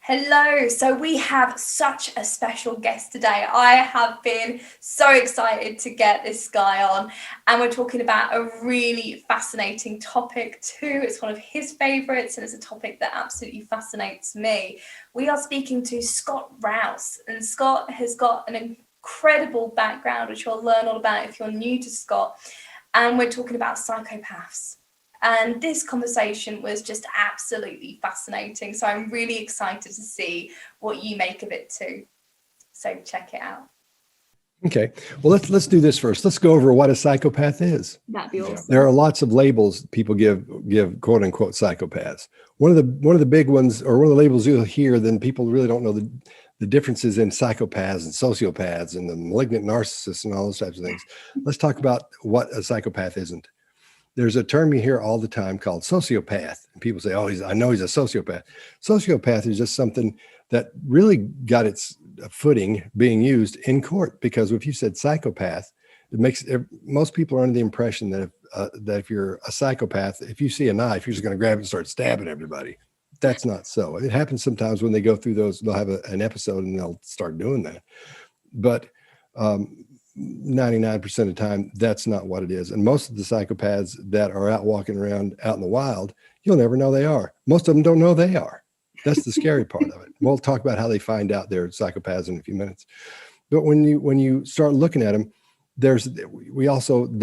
Hello. So we have such a special guest today. I have been so excited to get this guy on, and we're talking about a really fascinating topic too. It's one of his favorites, and it's a topic that absolutely fascinates me. We are speaking to Scott Rouse, and Scott has got an incredible background, which you'll learn all about if you're new to Scott. And we're talking about psychopaths. And this conversation was just absolutely fascinating. So I'm really excited to see what you make of it too. So check it out. Okay. Well, let's do this first. Let's go over what a psychopath is. That'd be awesome. There are lots of labels people give quote unquote psychopaths. One of the big ones, or one of the labels you'll hear, then people really don't know the differences in psychopaths and sociopaths and the malignant narcissists and all those types of things. Let's talk about what a psychopath isn't. There's a term you hear all the time called sociopath. And people say, oh, I know he's a sociopath. Sociopath is just something that really got its footing being used in court, because if you said psychopath, it makes most people are under the impression that if you're a psychopath, if you see a knife, you're just going to grab it and start stabbing everybody. That's not so. It happens sometimes when they go through those, they'll have an episode and they'll start doing that. But 99% of the time, that's not what it is. And most of the psychopaths that are out walking around out in the wild, you'll never know they are. Most of them don't know they are. That's the scary part of it. We'll talk about how they find out they're psychopaths in a few minutes. But when you start looking at them, the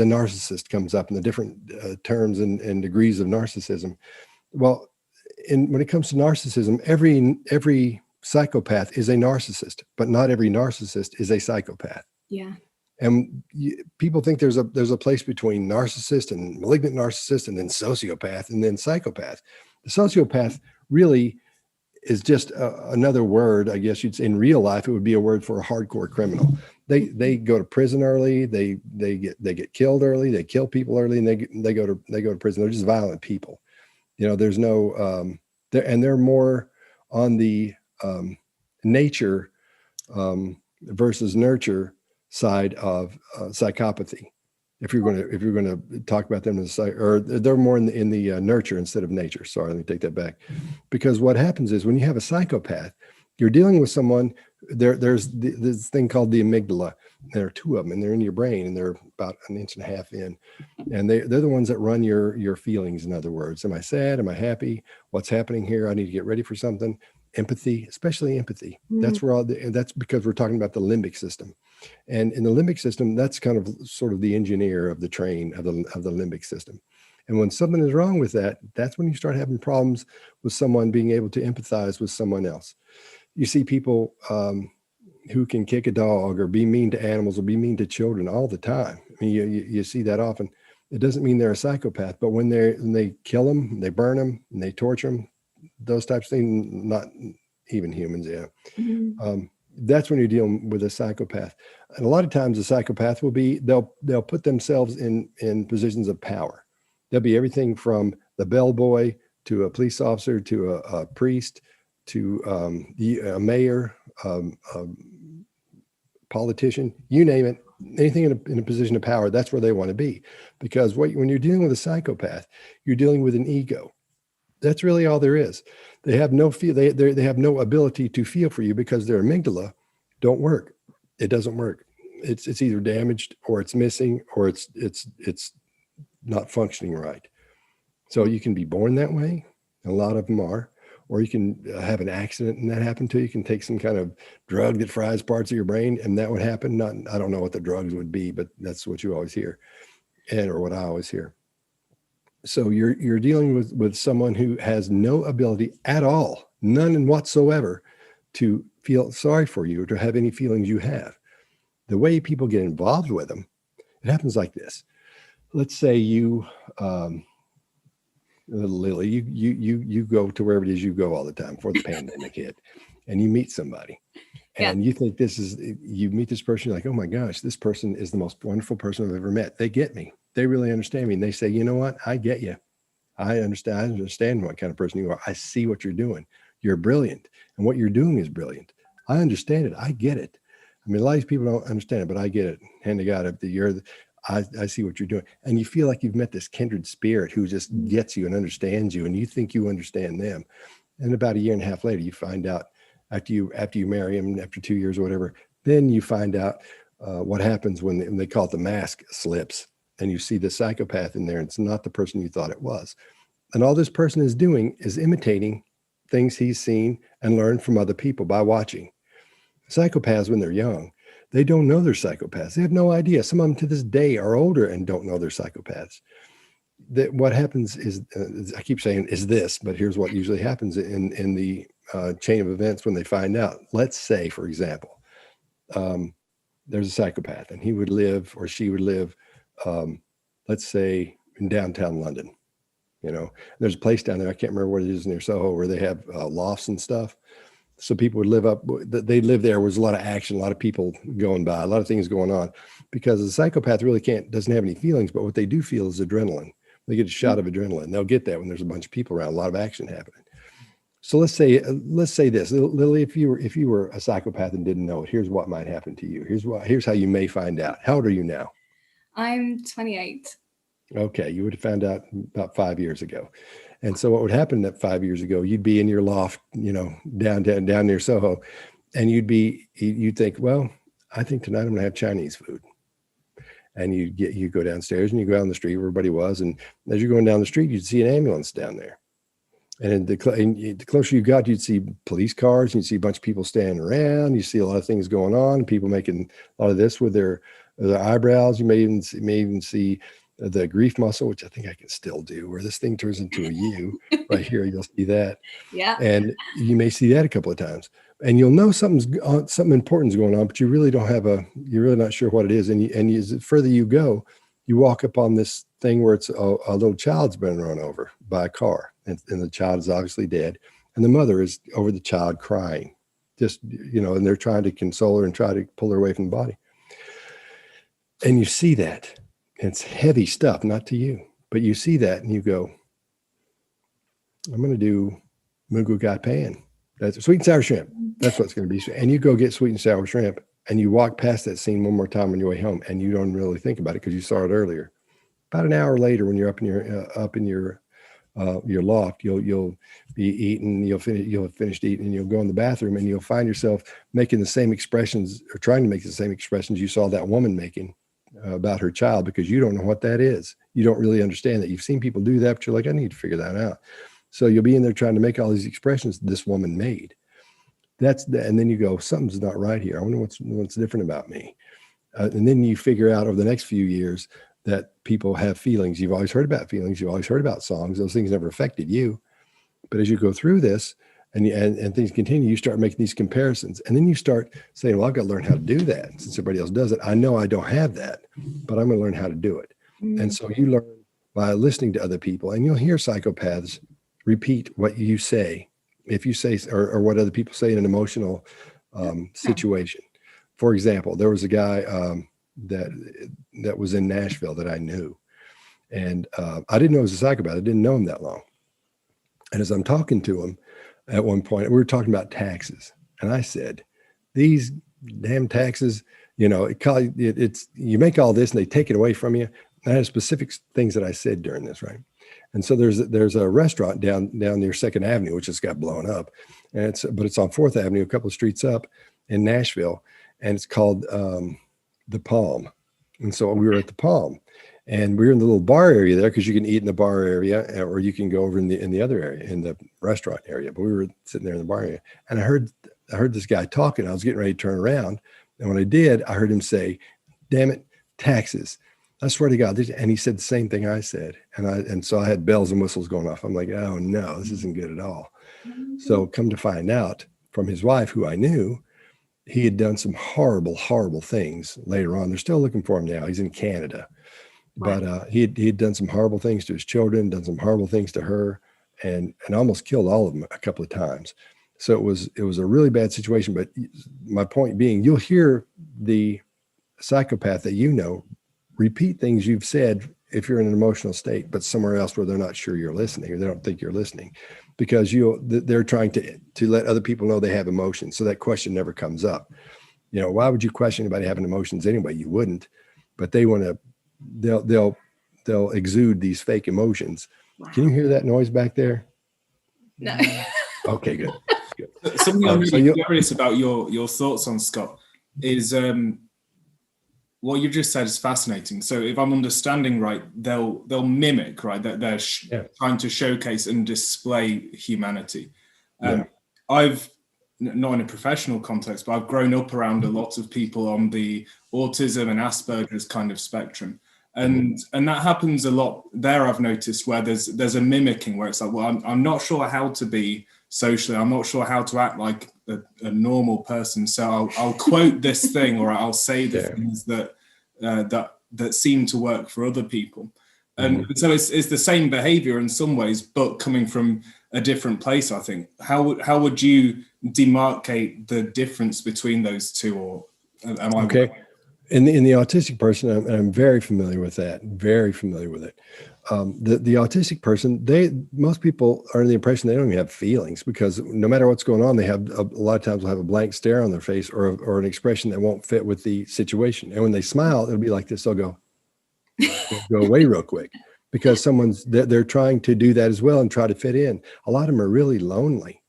narcissist comes up in the different terms and degrees of narcissism. Well, when it comes to narcissism, every psychopath is a narcissist, but not every narcissist is a psychopath. Yeah. And people think there's a place between narcissist and malignant narcissist and then sociopath and then psychopath. The sociopath really is just another word, I guess you'd say. In real life, it would be a word for a hardcore criminal. They go to prison early. They get killed early. They kill people early, and they go to prison. They're just violent people. You know, there's no they're more on the nature versus nurture side of psychopathy. If you're going to talk about them as they're more in the nurture instead of nature. Sorry, let me take that back. Because what happens is when you have a psychopath, you're dealing with someone. There's this thing called the amygdala. There are two of them, and they're in your brain, and they're about 1.5 inches in, and they're the ones that run your feelings. In other words, am I sad? Am I happy? What's happening here? I need to get ready for something. Empathy, especially empathy. That's where that's because we're talking about the limbic system. And in the limbic system, that's kind of sort of the engineer of the train of the limbic system. And when something is wrong with that, that's when you start having problems with someone being able to empathize with someone else. You see people who can kick a dog or be mean to animals or be mean to children all the time. I mean, you see that often. It doesn't mean they're a psychopath, but when they kill them, they burn them, and they torture them, those types of things, not even humans, yeah. Mm-hmm. That's when you're dealing with a psychopath. And a lot of times a psychopath will be, they'll put themselves in positions of power. They'll be everything from the bellboy to a police officer to a priest to a mayor, politician, you name it, anything in a position of power. That's where they want to be. Because when you're dealing with a psychopath, you're dealing with an ego. That's really all there is. They have no feel. They have no ability to feel for you because their amygdala don't work. It doesn't work. It's either damaged or it's missing or it's not functioning right. So you can be born that way. A lot of them are, or you can have an accident and that happen to you. You can take some kind of drug that fries parts of your brain, and that would happen. I don't know what the drugs would be, but that's what you always hear, or what I always hear. So you're dealing with someone who has no ability at all, none whatsoever, to feel sorry for you or to have any feelings you have. The way people get involved with them, it happens like this. Let's say you, Lily, you go to wherever it is you go all the time before the pandemic hit, and you meet somebody. And you think you meet this person, you're like, oh my gosh, this person is the most wonderful person I've ever met. They get me. They really understand me. And they say, you know what? I get you. I understand what kind of person you are. I see what you're doing. You're brilliant. And what you're doing is brilliant. I understand it. I get it. I mean, a lot of people don't understand it, but I get it. Hand to God, I see what you're doing. And you feel like you've met this kindred spirit who just gets you and understands you. And you think you understand them. And about 1.5 years later, you find out after you marry him, after 2 years or whatever, then you find out what happens when they call it the mask slips, and you see the psychopath in there. It's not the person you thought it was. And all this person is doing is imitating things he's seen and learned from other people by watching. Psychopaths, when they're young, they don't know they're psychopaths. They have no idea. Some of them to this day are older and don't know they're psychopaths. What happens is, I keep saying is this, but here's what usually happens in the chain of events when they find out. Let's say, for example, there's a psychopath and he would live or she would live, let's say, in downtown London. You know, there's a place down there, I can't remember what it is, near Soho, where they have lofts and stuff. So people would live up, they live there. Was a lot of action, a lot of people going by, a lot of things going on, because the psychopath really doesn't have any feelings, but what they do feel is adrenaline. They get a shot of adrenaline. They'll get that when there's a bunch of people around, a lot of action happening. So let's say this, Lily, if you were a psychopath and didn't know it, here's what might happen to you. Here's how you may find out. How old are you now? I'm 28. Okay, you would have found out about 5 years ago. And so what would happen that 5 years ago, you'd be in your loft, you know, down near Soho, and you'd think, well, I think tonight I'm gonna have Chinese food. And you go downstairs and you go down the street where everybody was. And as you're going down the street, you'd see an ambulance down there. And the closer you got, you'd see police cars, and you'd see a bunch of people standing around. You see a lot of things going on, people making a lot of this with their eyebrows. You may even see the grief muscle, which I think I can still do, where this thing turns into a U right here. You'll see that. Yeah. And you may see that a couple of times, and you'll know something important is going on, but you really don't you're really not sure what it is. And as the further you go, you walk up on this thing where it's a little child's been run over by a car, and the child is obviously dead. And the mother is over the child crying, just, you know, and they're trying to console her and try to pull her away from the body. And you see that. It's heavy stuff, not to you, but you see that and you go, I'm going to do Mugu Gai Pan. That's sweet and sour shrimp. That's what's going to be. And you go get sweet and sour shrimp, and you walk past that scene one more time on your way home, and you don't really think about it because you saw it earlier. About an hour later, when you're up in your loft, you'll be eating, you'll have finished eating, and you'll go in the bathroom, and you'll find yourself making the same expressions, or trying to make the same expressions you saw that woman making about her child, because you don't know what that is. You don't really understand that. You've seen people do that, but you're like, I need to figure that out. So you'll be in there trying to make all these expressions this woman made. And then you go, something's not right here. I wonder what's different about me. And then you figure out over the next few years that people have feelings. You've always heard about feelings. You've always heard about songs. Those things never affected you. But as you go through this and things continue, you start making these comparisons. And then you start saying, well, I've got to learn how to do that. Since everybody else does it, I know I don't have that, but I'm going to learn how to do it. Mm-hmm. And so you learn by listening to other people, and you'll hear psychopaths repeat what you say, if you say, or what other people say in an emotional situation. For example, there was a guy that was in Nashville that I knew, and I didn't know he was a psychopath. I didn't know him that long. And as I'm talking to him at one point, we were talking about taxes, and I said, these damn taxes, you know, it's you make all this and they take it away from you. And I had specific things that I said during this, right? And so there's a restaurant down near 2nd Avenue, which just got blown up, and it's on 4th Avenue, a couple of streets up in Nashville, and it's called the Palm. And so we were at the Palm, and we were in the little bar area there, because you can eat in the bar area, or you can go over in the other area, in the restaurant area. But we were sitting there in the bar area, and I heard this guy talking. I was getting ready to turn around, and when I did, I heard him say, "Damn it, taxes." I swear to God. And he said the same thing I said. And so I had bells and whistles going off. I'm like, oh no, this isn't good at all. Mm-hmm. So come to find out from his wife, who I knew, he had done some horrible, horrible things later on. They're still looking for him now. He's in Canada. Right. But he had done some horrible things to his children, done some horrible things to her, and almost killed all of them a couple of times. So it was a really bad situation. But my point being, you'll hear the psychopath that you know repeat things you've said if you're in an emotional state, but somewhere else where they're not sure you're listening, or they don't think you're listening, because they're trying to let other people know they have emotions. So that question never comes up. You know, why would you question anybody having emotions anyway? You wouldn't, but they want to, they'll exude these fake emotions. Wow. Can you hear that noise back there? No. Okay, good. Good. Something I'm So really curious about your thoughts on, Scott, is what you just said is fascinating. So if I'm understanding right, they'll mimic, right? That they're trying to showcase and display humanity. I've not in a professional context, but I've grown up around a lot of people on the autism and Asperger's kind of spectrum. And that happens a lot there, I've noticed, where there's a mimicking where it's like, well, I'm not sure how to be socially, I'm not sure how to act like a normal person, so I'll quote this thing, or I'll say the things that seem to work for other people. And so it's the same behavior in some ways, but coming from a different place, I think. How would you demarcate the difference between those two? Or am I okay? In the autistic person, I'm very familiar with that. Very familiar with it. The autistic person, most people are under the impression they don't even have feelings, because no matter what's going on, they have a lot of times will have a blank stare on their face, or an expression that won't fit with the situation. And when they smile, it'll be like this. They'll go away real quick, because they're trying to do that as well and try to fit in. A lot of them are really lonely,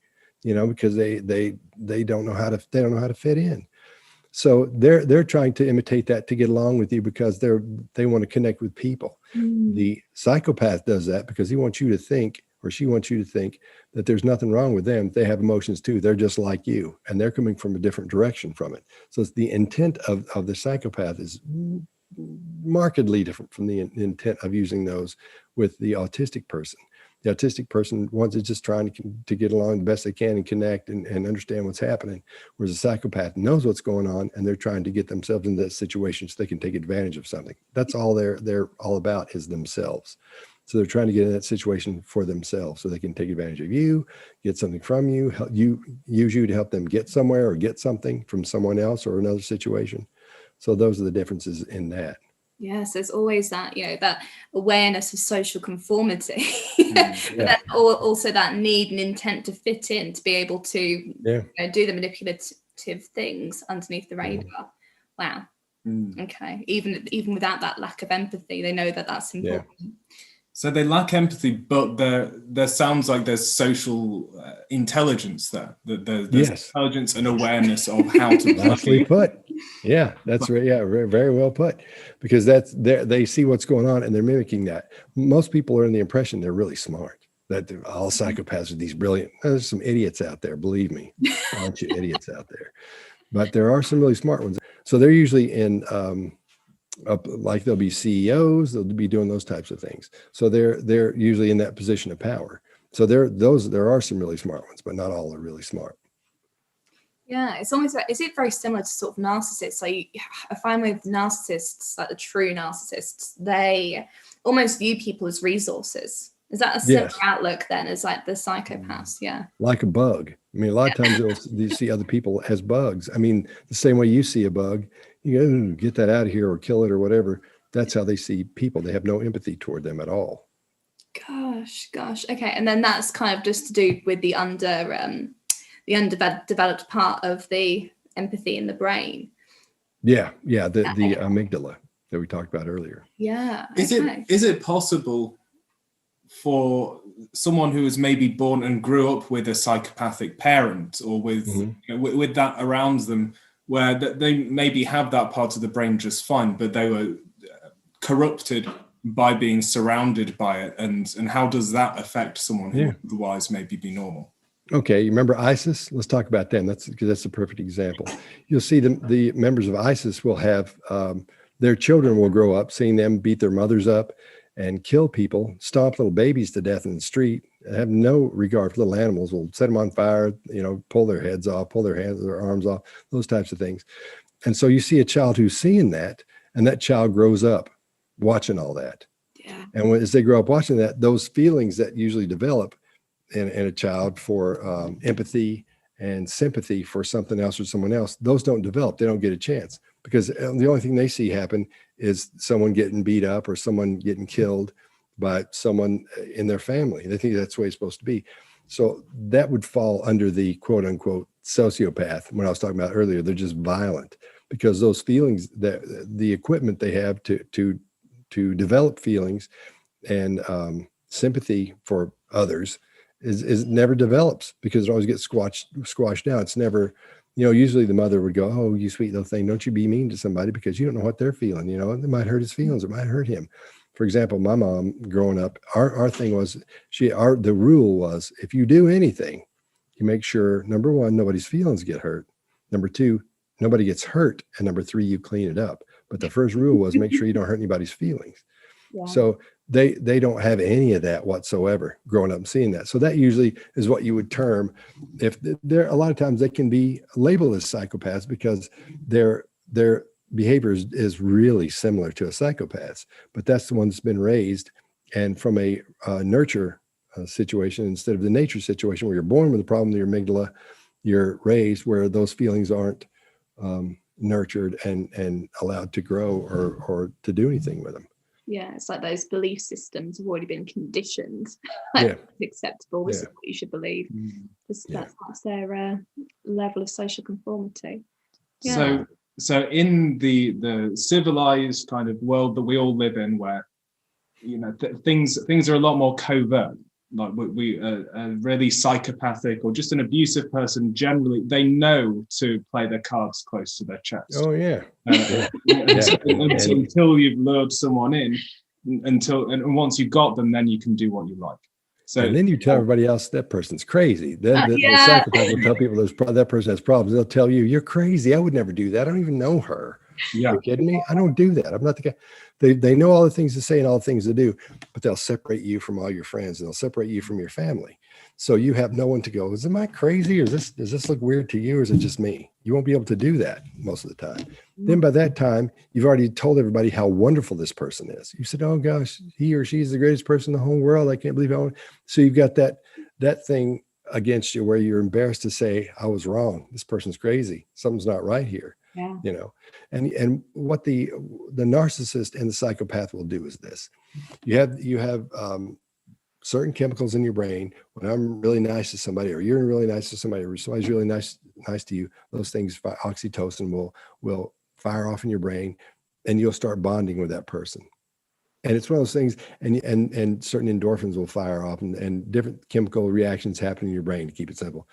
because they don't know how to fit in. So they're trying to imitate that to get along with you, because they want to connect with people. The psychopath does that because he wants you to think, or she wants you to think, that there's nothing wrong with them. They have emotions too. They're just like you, and they're coming from a different direction from it. So it's the intent of the psychopath is markedly different from the intent of using those with the autistic person. The autistic person is just trying to get along the best they can and connect and understand what's happening. Whereas a psychopath knows what's going on, and they're trying to get themselves into that situation so they can take advantage of something. That's all they're all about, is themselves. So they're trying to get in that situation for themselves so they can take advantage of you, get something from you, use you to help them get somewhere or get something from someone else or another situation. So those are the differences in that. Yes, there's always that, that awareness of social conformity, but then also that need and intent to fit in, to be able to do the manipulative things underneath the radar. Wow. Okay. Even without that lack of empathy, they know that that's important. So they lack empathy, but there sounds like there's social intelligence there. There's intelligence and awareness of how to. Nicely put. Yeah, that's right. Yeah, very, very well put. Because they see what's going on and they're mimicking that. Most people are in the impression they're really smart. That all psychopaths are these brilliant. There's some idiots out there, believe me. A bunch of idiots out there. But there are some really smart ones. So they're usually in. Like they'll be CEOs, they'll be doing those types of things. So they're usually in that position of power. So there are some really smart ones, but not all are really smart. Yeah, it's almost is it very similar to sort of narcissists? So I find with narcissists, like the true narcissists, they almost view people as resources. Is that a similar outlook then as like the psychopaths? Yeah. Like a bug. I mean, a lot of times you see other people as bugs. I mean, the same way you see a bug, you go, get that out of here or kill it or whatever. That's how they see people. They have no empathy toward them at all. Gosh. Okay. And then that's kind of just to do with the underdeveloped part of the empathy in the brain. Yeah. The amygdala that we talked about earlier. Yeah. Is it possible for someone who was maybe born and grew up with a psychopathic parent, or with with that around them, where they maybe have that part of the brain just fine, but they were corrupted by being surrounded by it, and how does that affect someone who would otherwise maybe be normal? Okay, you remember ISIS? Let's talk about them. That's a perfect example. You'll see the members of ISIS will have their children will grow up seeing them beat their mothers up and kill people, stomp little babies to death in the street, have no regard for little animals, will set them on fire, pull their heads off, pull their hands, their arms off, those types of things. And so you see a child who's seeing that, and that child grows up watching all that. Yeah. And as they grow up watching that, those feelings that usually develop in a child for empathy and sympathy for something else or someone else, those don't develop. They don't get a chance, because the only thing they see happen is someone getting beat up or someone getting killed by someone in their family. They think that's the way it's supposed to be. So that would fall under the quote unquote sociopath. When I was talking about earlier, they're just violent, because those feelings, that the equipment they have to develop feelings and sympathy for others is never develops because it always gets squashed down. It's never, usually the mother would go, "Oh, you sweet little thing, don't you be mean to somebody because you don't know what they're feeling. It might hurt his feelings. It might hurt him." For example, my mom growing up, our thing was the rule was if you do anything, you make sure, number one, nobody's feelings get hurt. Number two, nobody gets hurt. And number three, you clean it up. But the first rule was make sure you don't hurt anybody's feelings. Yeah. So they don't have any of that whatsoever growing up and seeing that. So that usually is what you would term, if they're a lot of times they can be labeled as psychopaths because their behavior is really similar to a psychopath's, but that's the one that's been raised and from a nurture situation instead of the nature situation where you're born with a problem with your amygdala, you're raised where those feelings aren't nurtured and allowed to grow or to do anything with them. Yeah, it's like those belief systems have already been conditioned. It's acceptable. This is what you should believe. That's their level of social conformity. Yeah. So in the civilized kind of world that we all live in, where things are a lot more covert. Like we really psychopathic or just an abusive person, generally they know to play their cards close to their chest. Oh yeah. Until you've lured someone in, and once you've got them, then you can do what you like. So and then you tell everybody else that person's crazy. The psychopath will tell people that person has problems. They'll tell you, "You're crazy. I would never do that. I don't even know her." Yeah. Are you kidding me? I don't do that. I'm not the guy. They know all the things to say and all the things to do, but they'll separate you from all your friends and they'll separate you from your family. So you have no one to go, "Am I crazy? Or does this look weird to you? Or is it just me?" You won't be able to do that most of the time. Then by that time, you've already told everybody how wonderful this person is. You said, "Oh gosh, he or she is the greatest person in the whole world. I can't believe how." So you've got that thing against you where you're embarrassed to say, "I was wrong. This person's crazy. Something's not right here." Yeah. And what the narcissist and the psychopath will do is this: you have certain chemicals in your brain. When I'm really nice to somebody, or you're really nice to somebody, or somebody's really nice to you, those things, oxytocin will fire off in your brain, and you'll start bonding with that person. And it's one of those things, and certain endorphins will fire off, and different chemical reactions happen in your brain, to keep it simple.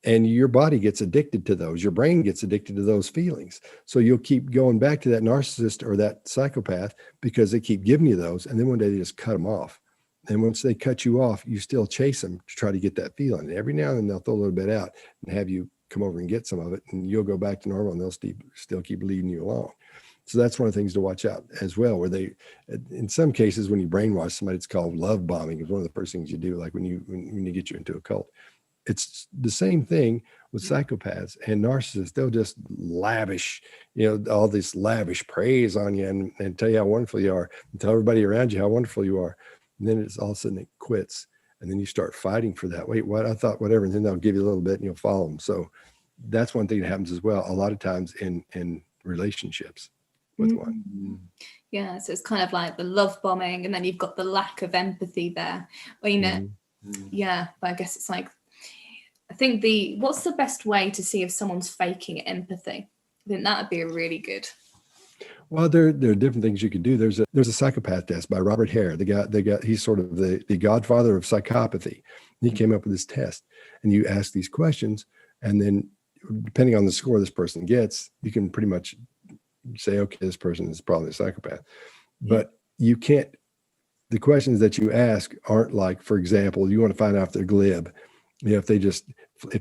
And your body gets addicted to those. Your brain gets addicted to those feelings. So you'll keep going back to that narcissist or that psychopath because they keep giving you those. And then one day they just cut them off. And once they cut you off, you still chase them to try to get that feeling. And every now and then they'll throw a little bit out and have you come over and get some of it. And you'll go back to normal and they'll still keep leading you along. So that's one of the things to watch out as well, where they, in some cases, when you brainwash somebody, it's called love bombing. It's one of the first things you do, like when you get you into a cult. It's the same thing with psychopaths and narcissists. They'll just lavish, all this lavish praise on you and tell you how wonderful you are and tell everybody around you how wonderful you are. And then it's all of a sudden it quits. And then you start fighting for that. Wait, what? I thought whatever. And then they'll give you a little bit and you'll follow them. So that's one thing that happens as well. A lot of times in relationships with one. Yeah. So it's kind of like the love bombing, and then you've got the lack of empathy there. Well, yeah, but I guess it's like, I think what's the best way to see if someone's faking empathy? I think that would be a really good. Well, there are different things you can do. There's a psychopath test by Robert Hare. He's sort of the godfather of psychopathy. He came up with this test, and you ask these questions, and then depending on the score this person gets, you can pretty much say, okay, this person is probably a psychopath. But you can't. The questions that you ask aren't like, for example, you want to find out if they're glib. If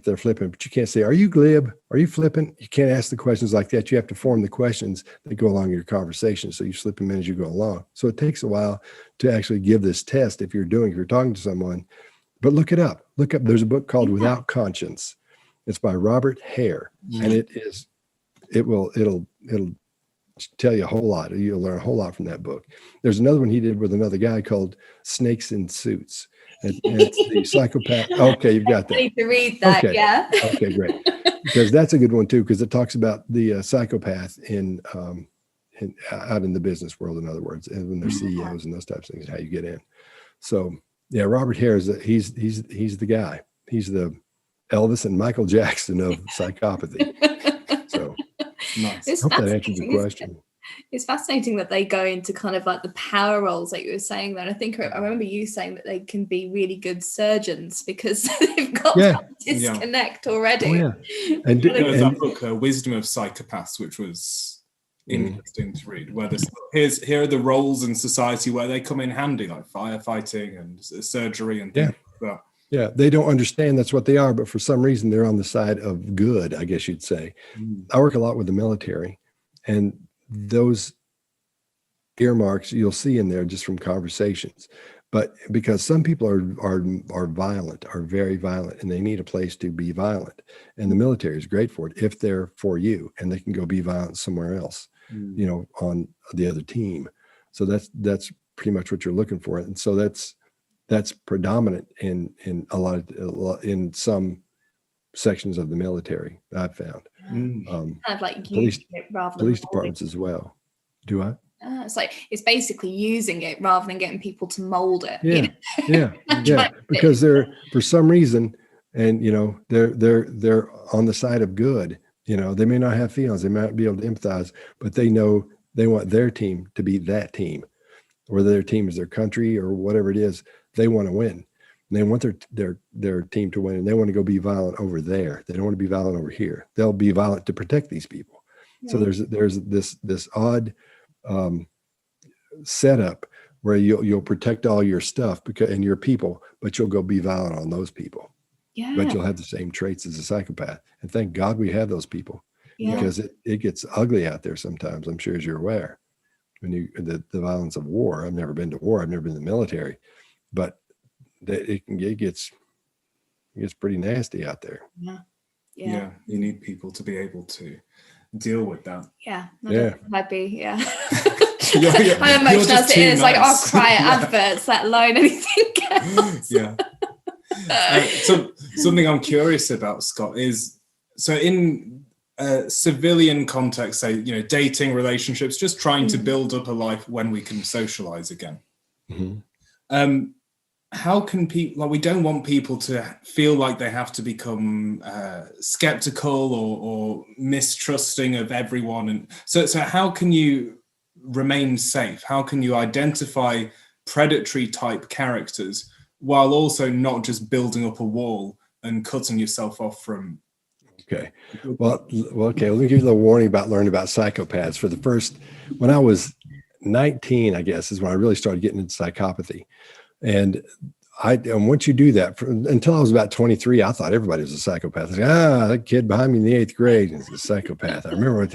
they're flippant, but you can't say, "Are you glib? Are you flippant?" You can't ask the questions like that. You have to form the questions that go along your conversation. So you slip them in as you go along. So it takes a while to actually give this test if you're talking to someone, but look it up. There's a book called Without Conscience. It's by Robert Hare. And it'll tell you a whole lot. You'll learn a whole lot from that book. There's another one he did with another guy called Snakes in Suits. And it's the psychopath. Okay, you've got that. I need to read that. Okay. Yeah. Okay, great. Because that's a good one too, because it talks about the psychopath out in the business world, in other words, and when they're CEOs and those types of things, how you get in. So yeah, Robert Hare he's the guy. He's the Elvis and Michael Jackson of psychopathy. So nice. I hope that answers the question. It's fascinating that they go into kind of like the power roles that you were saying there. And I think I remember you saying that they can be really good surgeons because they've got that disconnect already. Oh, yeah. And there was that book, Wisdom of Psychopaths, which was interesting to read, where here are the roles in society where they come in handy, like firefighting and surgery and things like that. Yeah, they don't understand that's what they are, but for some reason they're on the side of good, I guess you'd say. I work a lot with the military, and those earmarks you'll see in there just from conversations. But because some people are violent, are very violent, and they need a place to be violent. And the military is great for it if they're for you, and they can go be violent somewhere else, you know, on the other team. So that's pretty much what you're looking for. And so that's predominant in in some sections of the military, I've found. Kind of like police rather than departments as well. Do I? It's like it's basically using it rather than getting people to mold it. Yeah, you know? yeah. Because they're, for some reason, and you know, they're on the side of good. You know, they may not have feelings, they might not be able to empathize, but they know they want their team to be that team, or their team is their country or whatever it is. They want to win. And they want their team to win, and they want to go be violent over there. They don't want to be violent over here. They'll be violent to protect these people. Yeah. So there's this odd setup where you'll protect all your stuff and your people, but you'll go be violent on those people. Yeah. But you'll have the same traits as a psychopath. And thank God we have those people, because it gets ugly out there sometimes, I'm sure, as you're aware. When the violence of war, I've never been to war, I've never been in the military, but it gets pretty nasty out there. Yeah, you need people to be able to deal with that. I'd be I'm emotional as it is. Like, I'll cry at adverts, let alone anything else. So something I'm curious about, Scott, is so in civilian context, say, you know, dating, relationships, just trying to build up a life when we can socialize again. How can people, like, we don't want people to feel like they have to become skeptical or mistrusting of everyone. And so how can you remain safe? How can you identify predatory type characters while also not just building up a wall and cutting yourself off from? Okay. Well, okay. Let me give you a little warning about learning about psychopaths. When I was 19, I guess, is when I really started getting into psychopathy. And once you do that, until I was about 23, I thought everybody was a psychopath. Like, that kid behind me in the 8th grade is a psychopath. I remember what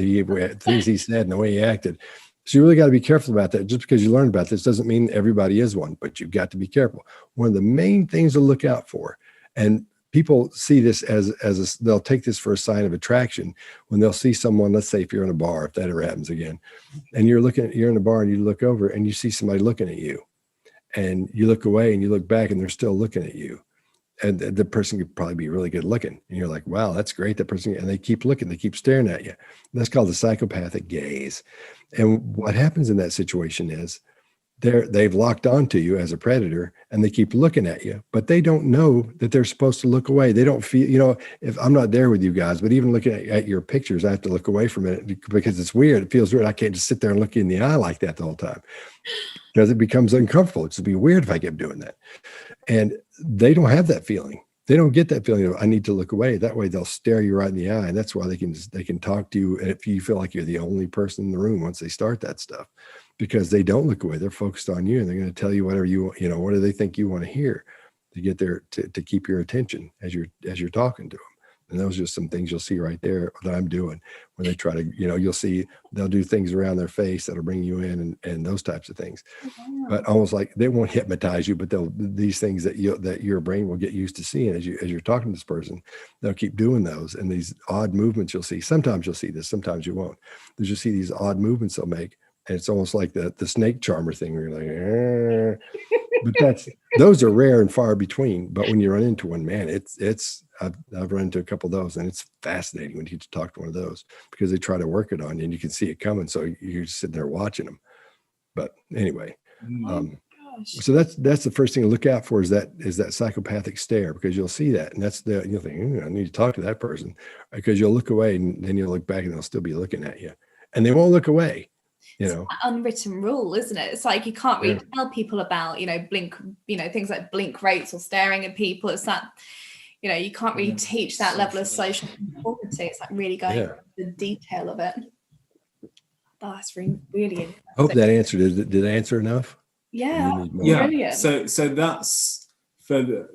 things he said and the way he acted. So you really got to be careful about that. Just because you learn about this doesn't mean everybody is one, but you've got to be careful. One of the main things to look out for, and people see this they'll take this for a sign of attraction when they'll see someone, let's say if you're in a bar, if that ever happens again, and you're in a bar and you look over and you see somebody looking at you, and you look away and you look back and they're still looking at you. And the person could probably be really good looking. And you're like, wow, that's great. That person, and they keep looking, they keep staring at you. That's called the psychopathic gaze. And what happens in that situation is they've locked onto you as a predator, and they keep looking at you, but they don't know that they're supposed to look away. They don't feel, you know, if I'm not there with you guys, but even looking at your pictures, I have to look away from it because it's weird. It feels weird. I can't just sit there and look you in the eye like that the whole time, because it becomes uncomfortable. It's be weird if I kept doing that. And they don't have that feeling. They don't get that feeling of, I need to look away. That way they'll stare you right in the eye. And that's why they can talk to you. And if you feel like you're the only person in the room once they start that stuff, because they don't look away, they're focused on you, and they're going to tell you whatever you know, what do they think you want to hear to get there to keep your attention as you're talking to them. And those are just some things you'll see right there that I'm doing when they try to, you know, you'll see they'll do things around their face that'll bring you in and those types of things. But almost like they won't hypnotize you, but these things that your brain will get used to seeing as you're talking to this person, they'll keep doing those. And these odd movements you'll see. Sometimes you'll see this, sometimes you won't. You'll just see these odd movements they'll make. And it's almost like the snake charmer thing where you're like, but those are rare and far between. But when you run into one, man, I've run into a couple of those, and it's fascinating when you get to talk to one of those, because they try to work it on you and you can see it coming. So you're just sitting there watching them. But anyway, so that's the first thing to look out for is that psychopathic stare, because you'll see that. And you'll think, I need to talk to that person, because you'll look away and then you'll look back and they'll still be looking at you, and they won't look away. you it's know, that unwritten rule, isn't it? It's like you can't really tell people about, blink, things like blink rates or staring at people. It's that, you can't really teach that level of social conformity. It's like really going into the detail of it. Oh, that's really, really interesting. I hope that answered. Did I answer enough? Yeah. Yeah. So that's for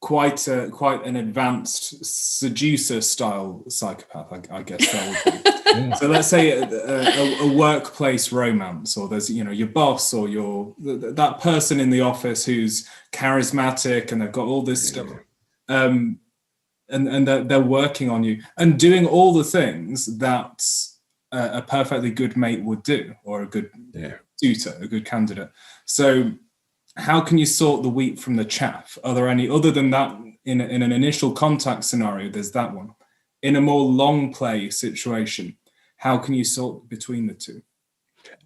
quite an advanced seducer style psychopath, I guess that would be. So let's say a workplace romance, or there's your boss or that person in the office who's charismatic and they've got all this stuff, and they're working on you and doing all the things that a perfectly good mate would do, or a good suitor, a good candidate. So how can you sort the wheat from the chaff? Are there any, other than that, in an initial contact scenario, there's that one. In a more long play situation, how can you sort between the two?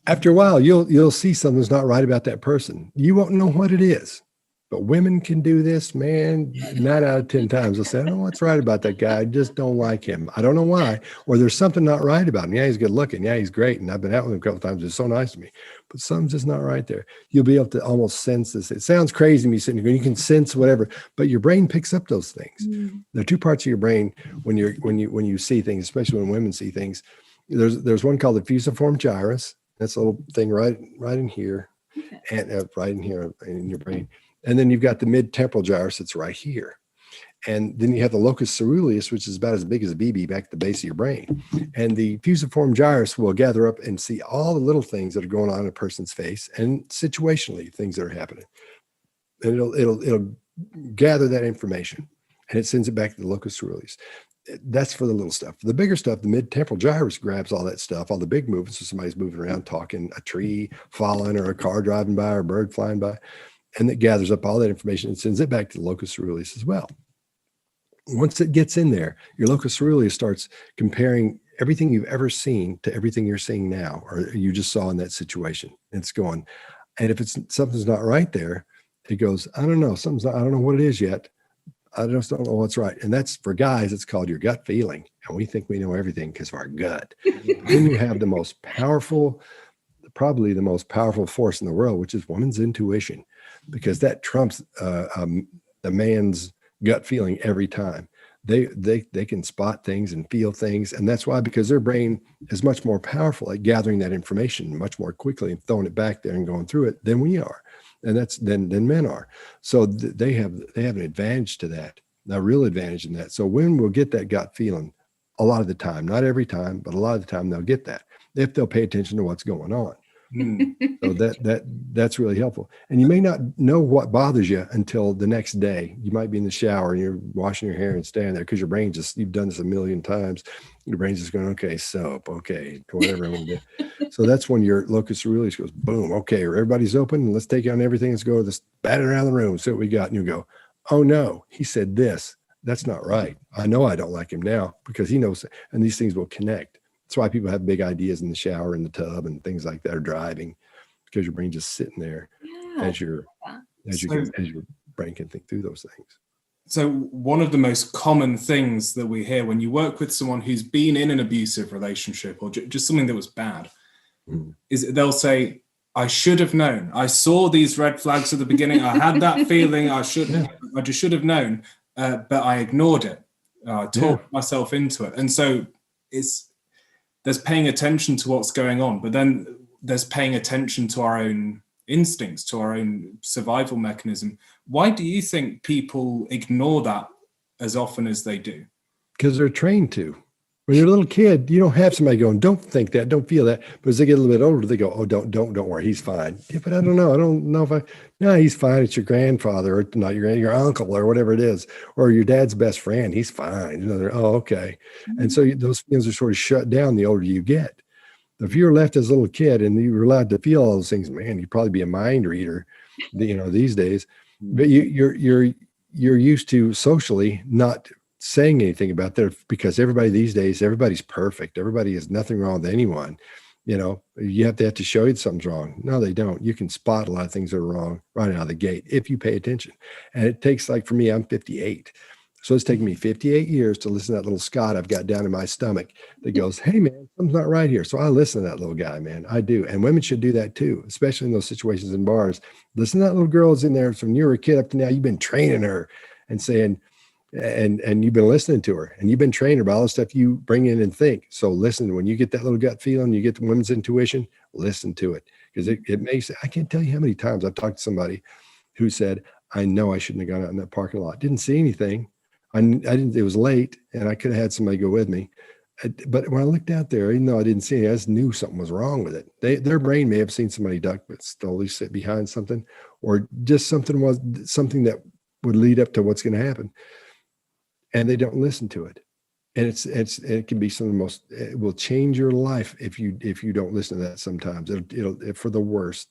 After a while, you'll see something's not right about that person. You won't know what it is. But women can do this, man. 9 out of 10 times they'll say, I don't know what's right about that guy. I just don't like him. I don't know why. Or there's something not right about him. Yeah, he's good looking. Yeah, he's great. And I've been out with him a couple of times. It's so nice to me. But something's just not right there. You'll be able to almost sense this. It sounds crazy to me sitting here. You can sense whatever, but your brain picks up those things. There are two parts of your brain when you see things, especially when women see things. There's one called the fusiform gyrus. That's a little thing right in here, and right in here in your brain. And then you've got the mid-temporal gyrus that's right here. And then you have the locus ceruleus, which is about as big as a BB back at the base of your brain. And the fusiform gyrus will gather up and see all the little things that are going on in a person's face, and situationally things that are happening. And it'll gather that information, and it sends it back to the locus ceruleus. That's for the little stuff. For the bigger stuff, the mid-temporal gyrus grabs all that stuff, all the big movements. So somebody's moving around, talking, a tree falling, or a car driving by, or a bird flying by. And it gathers up all that information and sends it back to the locus ceruleus as well. Once it gets in there, your locus ceruleus starts comparing everything you've ever seen to everything you're seeing now, or you just saw in that situation. It's going, and if something's not right there, it goes, I don't know, I don't know what it is yet. I just don't know what's right. And that's, for guys, it's called your gut feeling. And we think we know everything because of our gut. Then you have probably the most powerful force in the world, which is woman's intuition, because that trumps the man's gut feeling every time. They can spot things and feel things. And that's why, because their brain is much more powerful at gathering that information much more quickly and throwing it back there and going through it than we are. And that's than men are. So they have an advantage to that, a real advantage in that. So women will get that gut feeling a lot of the time, not every time, but a lot of the time they'll get that if they'll pay attention to what's going on. So that's really helpful. And you may not know what bothers you until the next day. You might be in the shower and you're washing your hair and standing there because your brain you've done this a million times. Your brain's just going, okay, soap, okay, whatever I'm going to do. So that's when your locus ceruleus goes, boom, okay, everybody's open, and let's take on everything. Let's go, let's bat it around the room, see what we got. And you go, oh no, he said this. That's not right. I know I don't like him now because he knows, and these things will connect. That's why people have big ideas in the shower, in the tub, and things like that, or driving, because your brain's just sitting there as your brain can think through those things. So one of the most common things that we hear when you work with someone who's been in an abusive relationship or just something that was bad is they'll say, I should have known. I saw these red flags at the beginning. I had that feeling. I just should have known, but I ignored it. I talked myself into it. And so there's paying attention to what's going on, but then there's paying attention to our own instincts, to our own survival mechanism. Why do you think people ignore that as often as they do? Because they're trained to. When you're a little kid, you don't have somebody going, don't think that, don't feel that. But as they get a little bit older, they go, oh, don't worry, he's fine. Yeah, but I don't know no, he's fine. It's your grandfather, or not your uncle, or whatever it is, or your dad's best friend. He's fine. Oh, okay. And so those feelings are sort of shut down the older you get. If you were left as a little kid and you were allowed to feel all those things, man, you'd probably be a mind reader, these days. But you're used to socially not saying anything about that, because everybody these days, everybody's perfect. Everybody has nothing wrong with anyone. You have to show you something's wrong. No, they don't. You can spot a lot of things that are wrong right out of the gate if you pay attention. And it takes, like, for me, I'm 58. So it's taken me 58 years to listen to that little Scott I've got down in my stomach that goes, hey man, something's not right here. So I listen to that little guy, man. I do. And women should do that too, especially in those situations in bars. Listen to that little girl that's in there from you were a kid up to now. You've been training her and saying, and you've been listening to her and you've been training her about all the stuff you bring in and think. So listen, when you get that little gut feeling, you get the women's intuition, listen to it. Because it makes, I can't tell you how many times I've talked to somebody who said, I know I shouldn't have gone out in that parking lot. Didn't see anything. I didn't, it was late and I could have had somebody go with me. But when I looked out there, even though I didn't see it, I just knew something was wrong with it. Their brain may have seen somebody duck, but slowly sit behind something, or just something that would lead up to what's going to happen. And they don't listen to it. And it can be some of the most, it will change your life if you don't listen to that sometimes. It'll for the worst.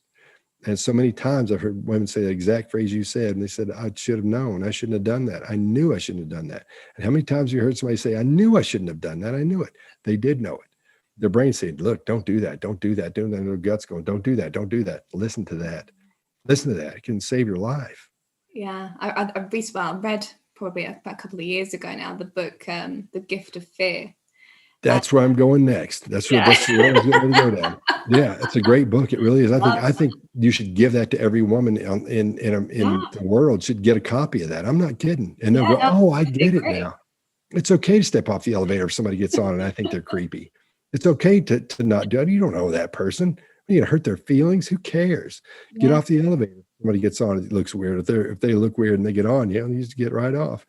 And so many times I've heard women say the exact phrase you said, and they said, I should have known. I shouldn't have done that. I knew I shouldn't have done that. And how many times you heard somebody say, I knew I shouldn't have done that. I knew it. They did know it. Their brain said, look, don't do that. Don't do that. Doing that, their guts going, don't do that. Don't do that. Listen to that. Listen to that. It can save your life. Yeah. I read probably about a couple of years ago now, the book, The Gift of Fear. That's where I'm going next. That's where I was going to go down. Yeah, it's a great book. It really is. I think you should give that to every woman in the world should get a copy of that. I'm not kidding. And they'll go, oh, I get it now. It's okay to step off the elevator if somebody gets on and I think they're creepy. It's okay to not do it. You don't know that person. You're going to hurt their feelings. Who cares? Get off the elevator. Somebody gets on, it looks weird. If they look weird and they get on, you just get right off.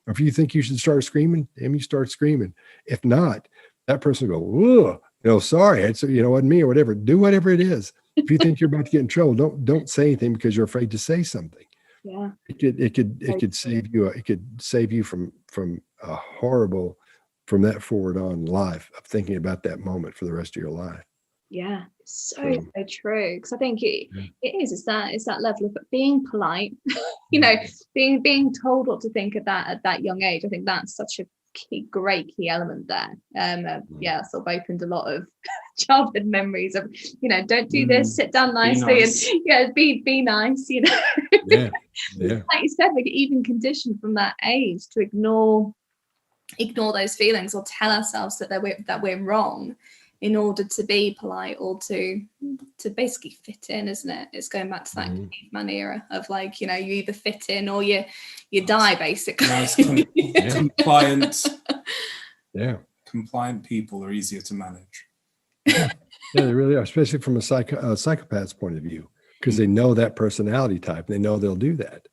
Or if you think you should start screaming, you start screaming. If not, that person will go, whoa, sorry, it's wasn't me or whatever. Do whatever it is. If you think you're about to get in trouble, don't say anything because you're afraid to say something. Yeah, it could save you. It could save you from a horrible, from that forward on life of thinking about that moment for the rest of your life. Yeah, so true. Because I think it is. It's that level of being polite. Being told what to think at that young age. I think that's such a great key element there. Sort of opened a lot of childhood memories of don't do this, sit down nicely, and be nice. Like you said, we get even conditioned from that age to ignore those feelings or tell ourselves that we're wrong in order to be polite or to basically fit in, isn't it? It's going back to that caveman era of like, you either fit in or you die, basically. Compliant. Yeah. Compliant people are easier to manage. Yeah, they really are, especially from a psychopath's point of view, because they know that personality type. They know they'll do that.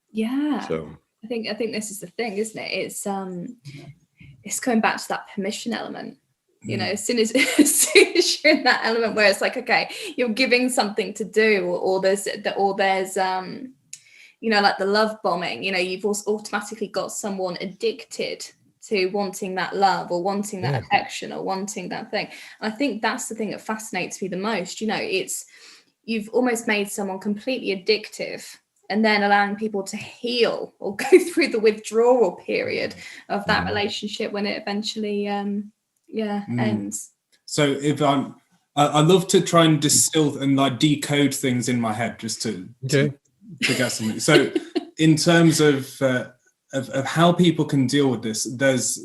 Yeah. So I think this is the thing, isn't it? It's going back to that permission element. As soon as you're in that element where it's like, okay, you're giving something to do, or there's like the love bombing, you've also automatically got someone addicted to wanting that love or wanting that affection or wanting that thing. And I think that's the thing that fascinates me the most. You've almost made someone completely addictive and then allowing people to heal or go through the withdrawal period of that relationship when it eventually ends. So if I love to try and distill and like decode things in my head just to get something. So in terms of how people can deal with this, there's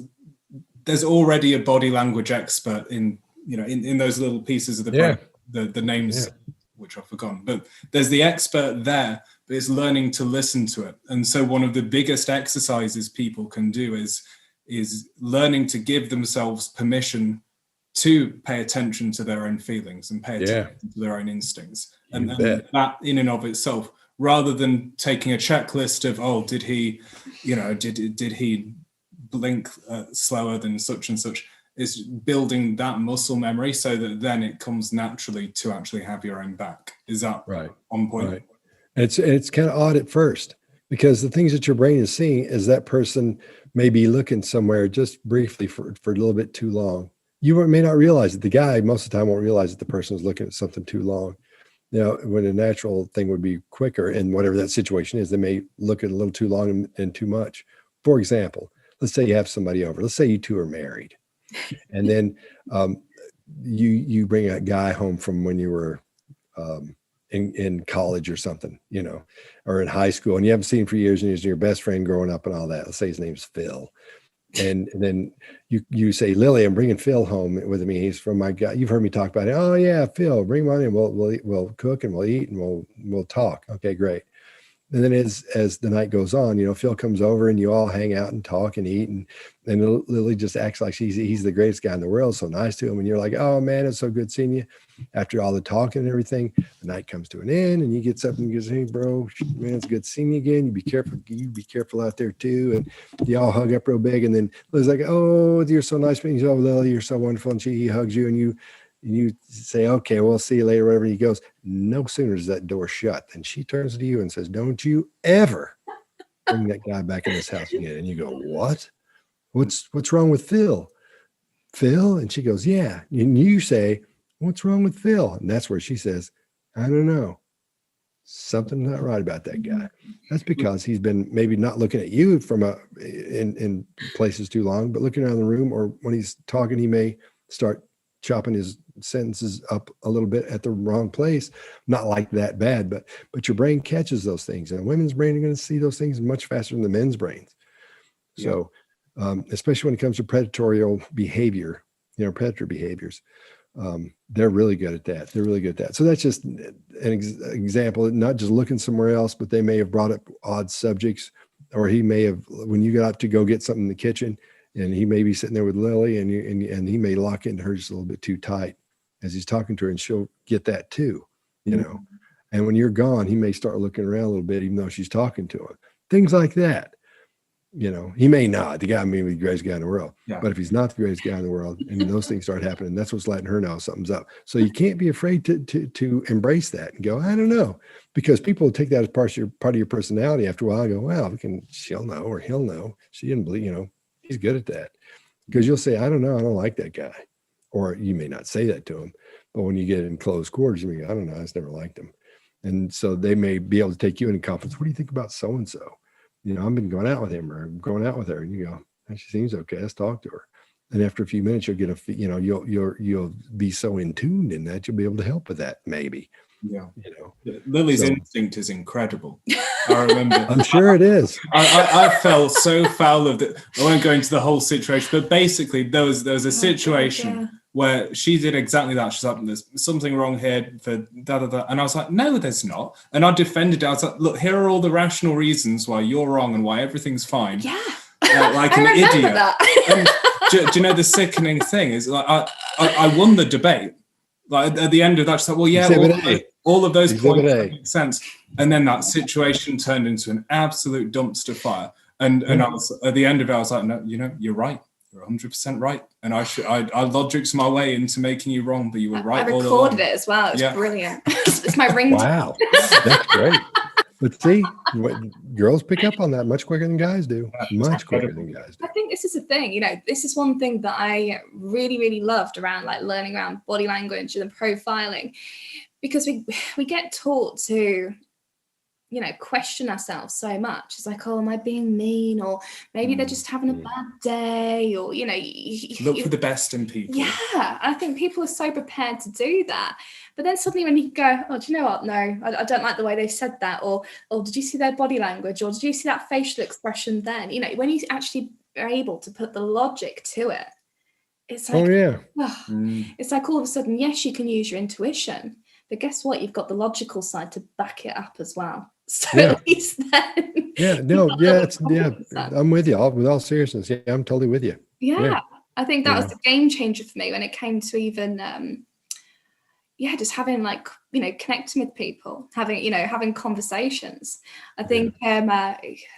already a body language expert in those little pieces of the brain, the names which I've forgotten, but there's the expert there, but it's learning to listen to it. And so one of the biggest exercises people can do is learning to give themselves permission to pay attention to their own feelings and pay attention to their own instincts. And that in and of itself, rather than taking a checklist of, did he blink slower than such and such, is building that muscle memory so that then it comes naturally to actually have your own back. Is that on point? Right. It's kind of odd at first, because the things that your brain is seeing is that person may be looking somewhere just briefly for a little bit too long. You may not realize it. The guy most of the time won't realize that the person is looking at something too long. When a natural thing would be quicker, and whatever that situation is, they may look at a little too long and too much. For example, let's say you have somebody over. Let's say you two are married, and then you bring a guy home from when you were in college or something, you know, or in high school, and you haven't seen him for years, and he's your best friend growing up and all that. Let's say his name's Phil. And then you say, Lily, I'm bringing Phil home with me. He's from my guy. You've heard me talk about it. Oh yeah, Phil, bring him on in. We'll cook and we'll eat and we'll talk. Okay, great. And then as the night goes on, you know, Phil comes over and you all hang out and talk and eat, and Lily just acts like he's the greatest guy in the world, so nice to him. And you're like, oh man, it's so good seeing you. After all the talking and everything, the night comes to an end, and he gets up and he goes, hey bro, man, it's good seeing you again. You be careful out there too. And you all hug up real big, and then Lily's like, oh, you're so nice, man. Oh, Lily, you're so wonderful. And he hugs you, and you say, okay, we'll see you later, whatever. He goes, no sooner is that door shut than she turns to you and says, don't you ever bring that guy back in this house again. And you go, what? What's wrong with Phil? Phil? And she goes, yeah. And you say, what's wrong with Phil? And that's where she says, I don't know. Something's not right about that guy. That's because he's been maybe not looking at you from in places too long, but looking around the room, or when he's talking, he may start chopping his sentences up a little bit at the wrong place. Not like that bad, but your brain catches those things, and women's brain are going to see those things much faster than the men's brains. So, especially when it comes to predatory behavior, you know, predator behaviors, they're really good at that. So that's just an example, not just looking somewhere else, but they may have brought up odd subjects, or he may have, when you got up to go get something in the kitchen, and he may be sitting there with Lily, and he may lock into her just a little bit too tight as he's talking to her, and she'll get that too, you know. And when you're gone, he may start looking around a little bit, even though she's talking to him. Things like that. You know, he may not. The guy may be the greatest guy in the world. Yeah. But if he's not the greatest guy in the world, and those things start happening, that's what's letting her know something's up. So you can't be afraid to embrace that and go, I don't know, because people will take that as part of your personality. After a while, I go, well, she'll know, or he'll know. She didn't believe, you know. He's good at that, because you'll say, I don't know, I don't like that guy. Or you may not say that to him, but when you get in close quarters, you may go, I don't know, I just never liked him. And so they may be able to take you in conference. What do you think about so-and-so? You know, I've been going out with him, or going out with her. And you go, she seems okay, let's talk to her. And after a few minutes, you'll get you'll be so in tune in that, you'll be able to help with that, maybe. Yeah, you know, Lily's instinct is incredible. I remember. I'm sure it is. I felt so foul of it. I won't go into the whole situation, but basically there was a situation where she did exactly that. She's like, there's something wrong here for da. And I was like, no, there's not. And I defended it. I was like, look, here are all the rational reasons why you're wrong and why everything's fine. Yeah. Like an idiot. And do you know the sickening thing is, like, I won the debate. Like at the end of that, she's like, well, yeah, all of those points make sense. And then that situation turned into an absolute dumpster fire. And I was, at the end of it, I was like, no, you know, you're right. You're 100% right. And I logicked my way into making you wrong, but you were right. I recorded it as well. It's brilliant. It's my ringtone. Wow. That's great. But see, girls pick up on that much quicker than guys do. Much quicker than guys do. I think this is the thing, you know, this is one thing that I really, really loved around, like, learning around body language and profiling, because we get taught to, you know, question ourselves so much. It's like, oh, am I being mean? Or maybe they're just having a bad day, or, you know, look for the best in people. Yeah, I think people are so prepared to do that. But then suddenly when you go, oh, do you know what? No, I don't like the way they said that. Or did you see their body language? Or did you see that facial expression then? You know, when you actually are able to put the logic to it, it's like, it's like all of a sudden, yes, you can use your intuition, but guess what? You've got the logical side to back it up as well. So at least then. I'm with you. With all seriousness. Yeah, I'm totally with you. Yeah. I think that was the game changer for me when it came to even, just having, like, you know, connecting with people, having conversations. I think,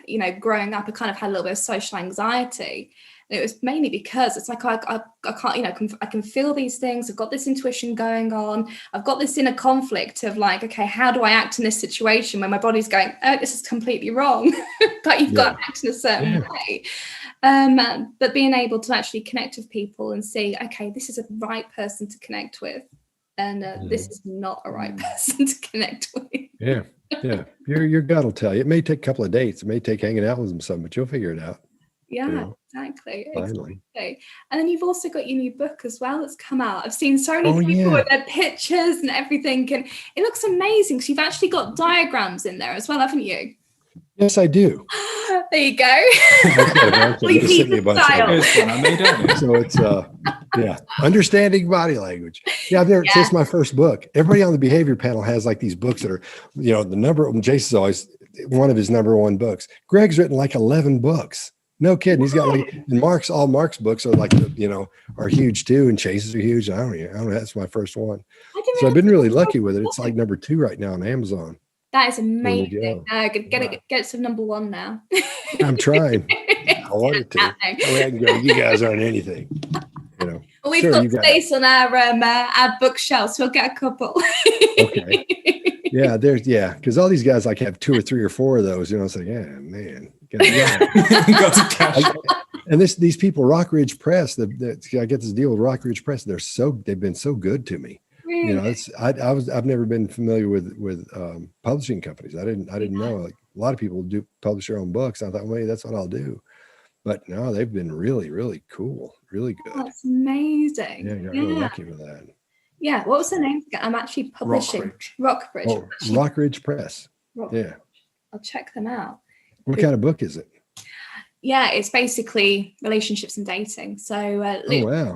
you know, growing up, I kind of had a little bit of social anxiety. And it was mainly because it's like, I can't, you know, I can feel these things. I've got this intuition going on. I've got this inner conflict of, like, okay, how do I act in this situation when my body's going, oh, this is completely wrong. But you've got to act in a certain way. But being able to actually connect with people and see, okay, this is a right person to connect with. And this is not a right person to connect with. Yeah. Your gut will tell you. It may take a couple of dates. It may take hanging out with them some, but you'll figure it out. Yeah, exactly. Finally. Exactly. And then you've also got your new book as well that's come out. I've seen so many people yeah. with their pictures and everything, and it looks amazing because you've actually got diagrams in there as well, haven't you? Yes, I do. There you go. Repeat style. So it's understanding body language. Yeah, this is my first book. Everybody on the behavior panel has like these books that are, the number of them. Jason's always one of his number one books. Greg's written like 11 books. No kidding. He's got like, and all Mark's books are like, are huge too. And Chase's are huge. I don't know. That's my first one. So I've been really lucky with it. It's like number 2 right now on Amazon. That is amazing. Get to number 1 now. I'm trying. I wanted to. I can go, you guys aren't anything. Well, we've got space on our bookshelf, so we'll get a couple. Okay. Yeah, because all these guys like have 2 or 3 or 4 of those. It's like, yeah, man. And these people, Rock Ridge Press. I get this deal with Rock Ridge Press. They've been so good to me. Really? I've never been familiar with publishing companies. I didn't know. Like a lot of people do publish their own books. I thought, well, that's what I'll do. But no, they've been really, really cool, really good. Oh, that's amazing. Yeah, I got really lucky with that. Yeah, what was the name? I'm actually publishing Rockridge. Oh, Rock Ridge Press. Yeah, I'll check them out. What kind of book is it? Yeah, it's basically relationships and dating. So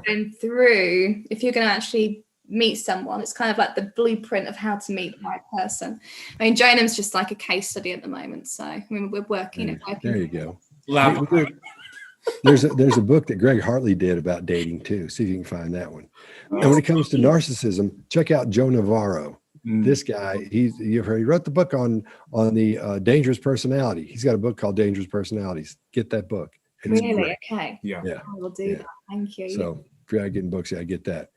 going through, if you're going to actually meet someone, it's kind of like the blueprint of how to meet the right person. I mean, Jonam's just like a case study at the moment. So we're working it. There you go. There's a book that Greg Hartley did about dating too. See if you can find that one. And when it comes to narcissism, check out Joe Navarro. This guy, he wrote the book on the dangerous personality. He's got a book called Dangerous Personalities. Get that book. Really? Okay. Yeah. I will do that. Thank you. So if you're out getting books, I get that.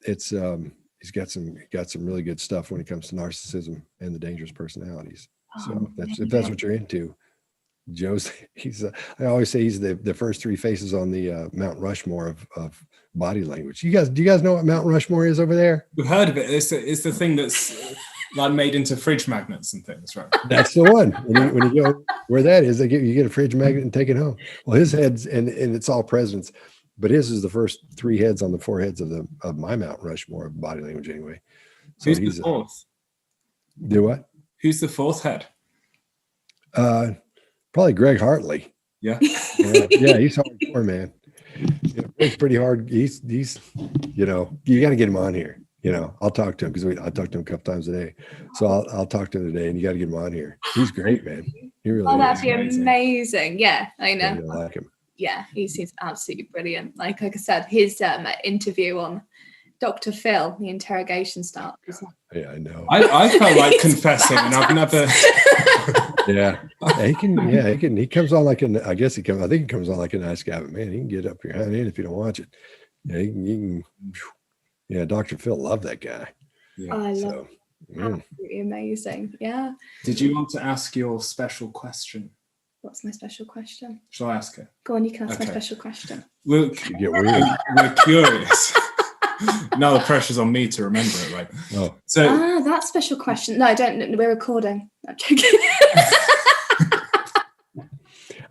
It's he's got some really good stuff when it comes to narcissism and the dangerous personalities. So if that's what you're into, Joe's I always say he's the first 3 faces on the Mount Rushmore of body language. Do you guys know what Mount Rushmore is over there? We've heard of it. It's the thing that's like made into fridge magnets and things, right? That's the one. When you go where that is, you get a fridge magnet and take it home. Well, his head's and it's all presidents, but his is the first 3 heads on the 4 heads of my Mount Rushmore of body language anyway. So who's the 4th? Do what? Who's the 4th head? Probably Greg Hartley. Yeah. Yeah, he's hardcore, man. It's pretty hard. He's you got to get him on here. I'll talk to him because I talk to him a couple times a day. So I'll talk to him today, and you got to get him on here. He's great, man. He really that'd be amazing. Yeah, I know. I really like him. Yeah, he's absolutely brilliant. Like I said, his interview on Dr. Phil, the interrogation starts. Yeah, I know. I felt like confessing, and I've never. He can. He comes on like I think he comes on like a nice guy, but man, he can get up your hand in if you don't watch it. Yeah, he can. Yeah, Dr. Phil loved that guy. Yeah, I love him. Absolutely amazing. Yeah. Did you want to ask your special question? What's my special question? Shall I ask it? Go on, you can ask my special question. We're curious. Now the pressure's on me to remember it, right? Oh. So that special question. No, I don't. We're recording. I'm joking.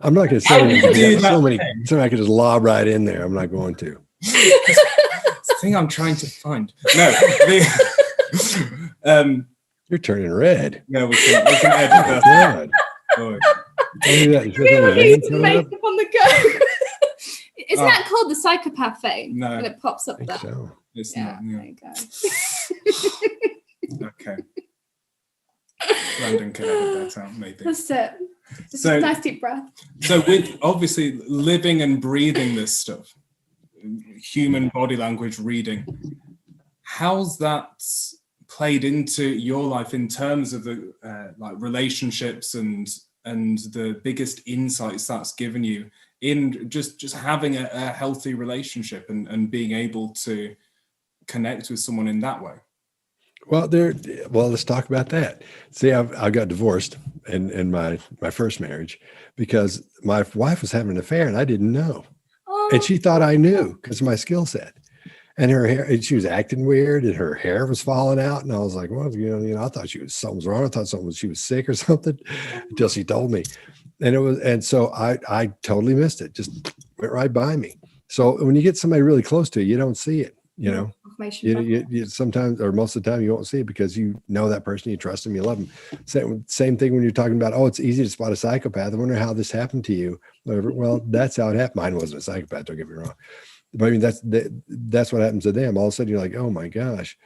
I'm not going to say so many. So I could just lob right in there. I'm not going to. It's the thing I'm trying to find. No. You're turning red. Yeah, we can edit that. You really need to make up on the go. Isn't that called the Psychopath thing? No. And it pops up there. So. It's not. Yeah. There you go. Okay. Brandon can edit that out, maybe. That's it. Just a nice deep breath. So with obviously living and breathing this stuff, human body language reading, how's that played into your life in terms of the like relationships and the biggest insights that's given you in just having a healthy relationship and being able to connect with someone in that way? Well, let's talk about that. See, I got divorced in my first marriage because my wife was having an affair and I didn't know. Oh. And she thought I knew because of my skill set. And her hair, and she was acting weird, and her hair was falling out. And I was like, well, I thought something was wrong. I thought she was sick or something until she told me. And so I totally missed it. Just went right by me. So when you get somebody really close to you, you don't see it, you sometimes, or most of the time, you won't see it because you know that person, you trust them, you love them. Same thing when you're talking about, it's easy to spot a psychopath. I wonder how this happened to you. Whatever. Well, that's how it happened. Mine wasn't a psychopath, don't get me wrong. But I mean, that's what happens to them. All of a sudden, you're like, oh my gosh,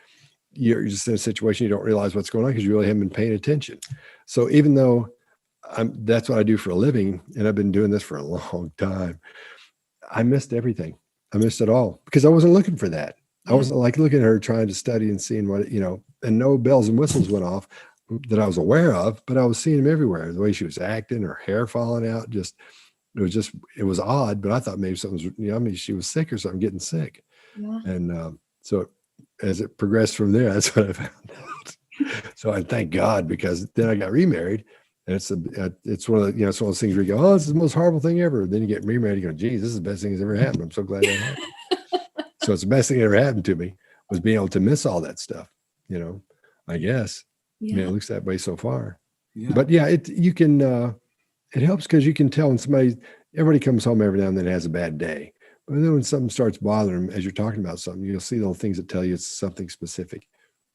you're just in a situation you don't realize what's going on because you really haven't been paying attention. So even though that's what I do for a living, and I've been doing this for a long time, I missed everything. I missed it all because I wasn't looking for that. I wasn't like looking at her trying to study and seeing what, and no bells and whistles went off that I was aware of, but I was seeing them everywhere. The way she was acting, her hair falling out, it was odd, but I thought maybe something was, she was sick or something, getting sick. Yeah. And so as it progressed from there, that's what I found out. So I thank God, because then I got remarried, and it's one of it's one of those things where you go, this is the most horrible thing ever. Then you get remarried, you go, geez, this is the best thing that's ever happened. I'm so glad that happened. So it's the best thing that ever happened to me was being able to miss all that stuff, I guess. Yeah. It looks that way so far. Yeah. But yeah, it helps because you can tell when everybody comes home every now and then and has a bad day. But then when something starts bothering them, as you're talking about something, you'll see little things that tell you it's something specific.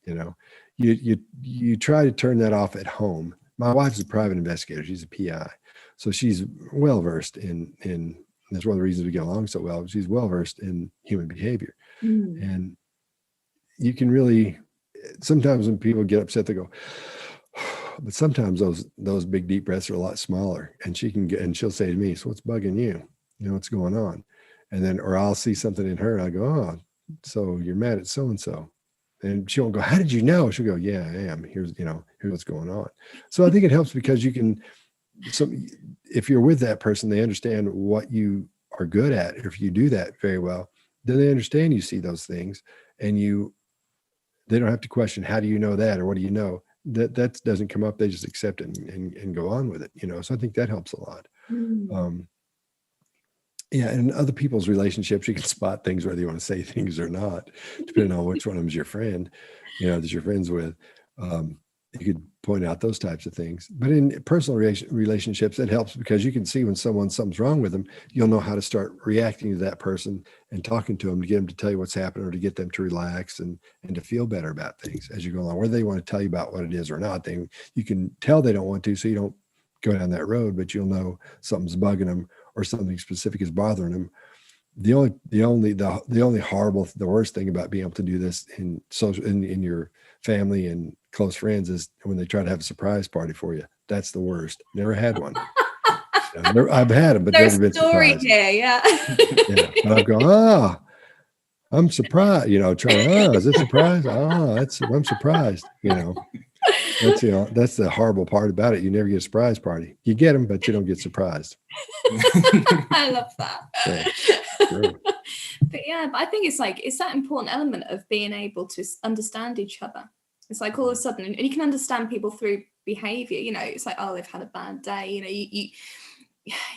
You try to turn that off at home. My wife's a private investigator. She's a PI. So she's well-versed in that's one of the reasons we get along so well. She's well-versed in human behavior. Mm. And you can really, sometimes when people get upset, they go, but sometimes those big deep breaths are a lot smaller, and she'll say to me, so what's bugging you? What's going on? And then, or I'll see something in her and I go, oh, so you're mad at so-and-so. And she won't go, how did you know? She'll go, yeah, I am. Here's what's going on. So I think it helps because if you're with that person, they understand what you are good at. If you do that very well, then they understand you see those things, and they don't have to question, how do you know that? Or what do you know? That doesn't come up. They just accept it and go on with it, So I think that helps a lot. Mm. Yeah, and other people's relationships, you can spot things whether you want to say things or not, depending on which one of them is your friend, that you're friends with. You could point out those types of things. But in personal relationships, it helps because you can see when something's wrong with them, you'll know how to start reacting to that person and talking to them to get them to tell you what's happening, or to get them to relax and to feel better about things as you go along. Whether they want to tell you about what it is or not, you can tell they don't want to, so you don't go down that road, but you'll know something's bugging them or something specific is bothering them. The worst thing about being able to do this in your family and close friends is when they try to have a surprise party for you. That's the worst. Never had one. I've had them, but never been surprised. Here, yeah. But I've gone, I'm surprised. Is it a surprise? I'm surprised. That's the horrible part about it. You never get a surprise party. You get them, but you don't get surprised. I love that. Yeah, true. But I think it's that important element of being able to understand each other. It's like all of a sudden, and you can understand people through behavior. It's like, they've had a bad day.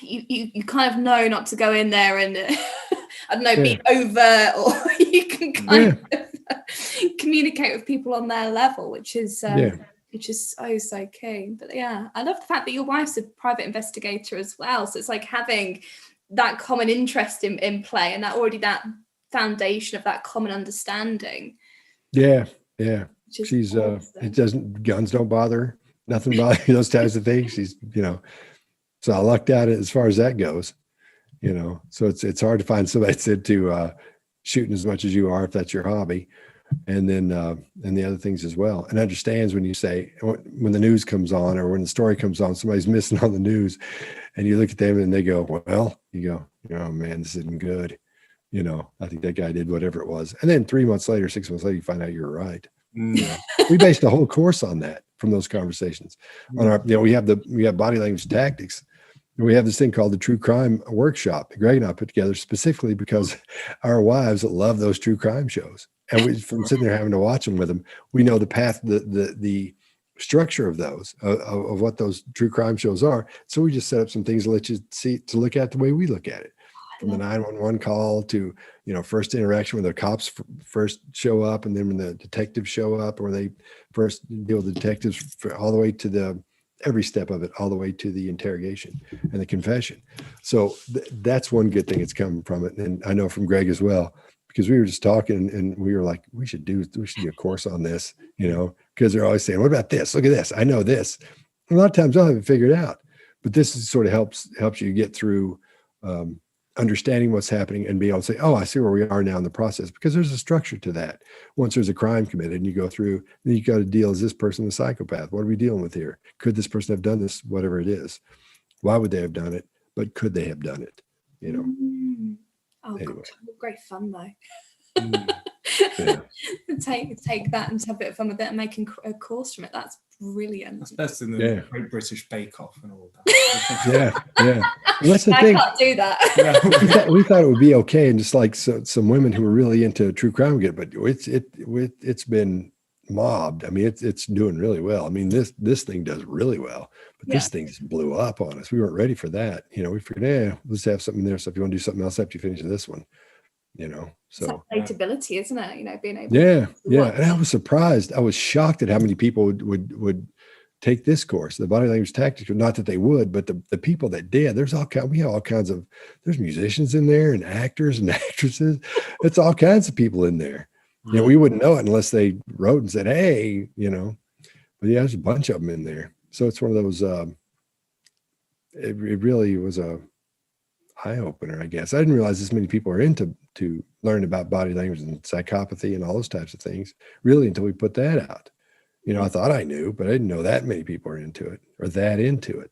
You kind of know not to go in there and I don't know, be overt, or you can kind of communicate with people on their level, which is so key. But I love the fact that your wife's a private investigator as well. So it's like having that common interest in play, and that foundation of that common understanding. Yeah. She's awesome. Guns don't bother her, nothing bother those types of things. She's so I lucked out as far as that goes. So it's hard to find somebody that's into shooting as much as you are, if that's your hobby, and then and the other things as well, and understands when you say, when the news comes on or when the story comes on, somebody's missing on the news, and you look at them and they go, well, you go, oh man, this isn't good. I think that guy did whatever it was, and then 3 months later, 6 months later, you find out you're right. We based the whole course on that, from those conversations. On our, we have body language tactics. We have this thing called the True Crime Workshop. Greg and I put together specifically because our wives love those true crime shows, and from sitting there having to watch them with them, we know the path, the structure of those, of what those true crime shows are. So we just set up some things to let you see, to look at the way we look at it. from the 911 call to, first interaction when the cops first show up, and then when the detectives show up, or they first deal with the detectives, all the way to every step of it, all the way to the interrogation and the confession. So that's one good thing that's come from it. And I know from Greg as well, because we were just talking and we were like, we should do a course on this, because they're always saying, what about this? Look at this. I know this. A lot of times I'll have it figured out, but this is sort of helps you get through understanding what's happening and be able to say, oh, I see where we are now in the process, because there's a structure to that. Once there's a crime committed and you go through, then you got to deal, is this person a psychopath? What are we dealing with here? Could this person have done this, whatever it is? Why would they have done it? But could they have done it? Oh, anyway. God, great fun though. Yeah. Take that and have a bit of fun with it and making a course from it. That's brilliant. That's best in the Great British Bake Off and all that. Yeah. Well, that's the thing. I can't do that. we thought it would be okay, and just like some women who were really into true crime get, but it's been mobbed. I mean, it's doing really well. I mean, this thing does really well, but this thing just blew up on us. We weren't ready for that. We figured, let's have something there. So if you want to do something else after you finish this one, so it's that relatability, isn't it? Being able and I was surprised. I was shocked at how many people would take this course, the body language tactics. Not that they would, but the people that did, we have all kinds of, there's musicians in there and actors and actresses. It's all kinds of people in there. We wouldn't know it unless they wrote and said, hey, but there's a bunch of them in there. So it's one of those, it really was a eye opener, I guess. I didn't realize this many people are into learn about body language and psychopathy and all those types of things really until we put that out. I thought I knew, but I didn't know that many people are into it or that into it,